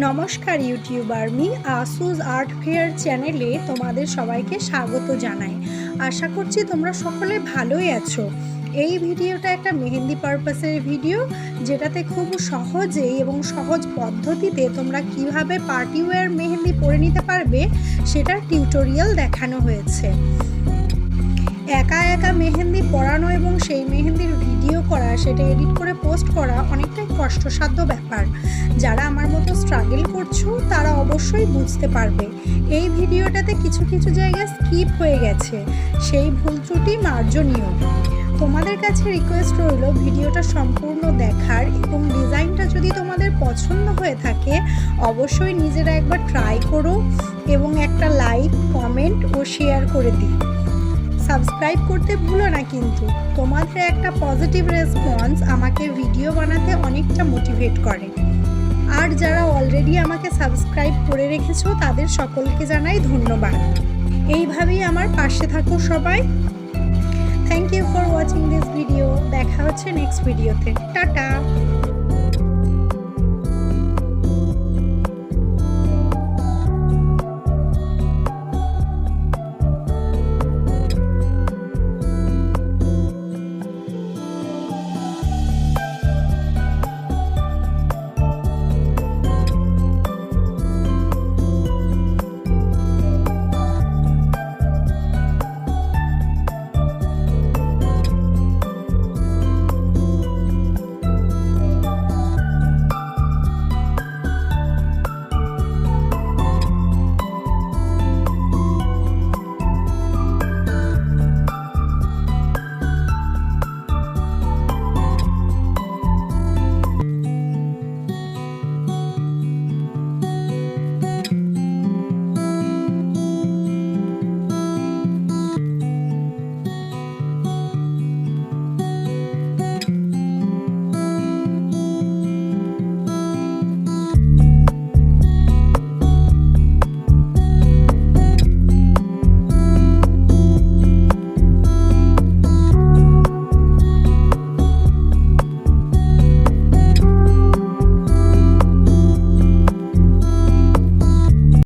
নমস্কার ইউটিউবার, আমি Asus art fair চ্যানেলে তোমাদের সবাইকে স্বাগত জানাই। আশা করছি তোমরা সকলে ভালোই আছো। এই ভিডিওটা একটা মেহেন্দি পারপাসের ভিডিও, যেটাতে খুব সহজেই এবং সহজ পদ্ধতিতে তোমরা কিভাবে পার্টি ওয়্যার মেহেন্দি পরে নিতে পারবে সেটার টিউটোরিয়াল দেখানো হয়েছে। একা একা মেহেন্দি পরানো এবং সেই মেহেন্দির ভিডিও করা, সেটা এডিট করে পোস্ট করা অনেকটাই কষ্টসাধ্য ব্যাপার। যারা আমার মতো স্ট্রাগল করছো তারা অবশ্যই বুঝতে পারবে। এই ভিডিওটাতে কিছু কিছু জায়গায় স্কিপ হয়ে গেছে, সেই ভুল ত্রুটি মার্জনীয়। তোমাদের কাছে রিকোয়েস্ট রইল ভিডিওটা সম্পূর্ণ দেখার, এবং ডিজাইনটা যদি তোমাদের পছন্দ হয়ে থাকে অবশ্যই নিজেরা একবার ট্রাই করো এবং একটা লাইক, কমেন্ট ও শেয়ার করে দিই। সাবস্ক্রাইব করতে ভুলো না কিন্তু। তোমাদের একটা পজিটিভ রেসপন্স আমাকে ভিডিও বানাতে অনেকটা মোটিভেট করে। আর যারা অলরেডি আমাকে সাবস্ক্রাইব করে রেখেছো তাদের সকলকে জানাই ধন্যবাদ। এইভাবেই আমার পাশে থাকো সবাই। Thank you for watching this video. দেখা হচ্ছে নেক্সট ভিডিওতে। টাটা।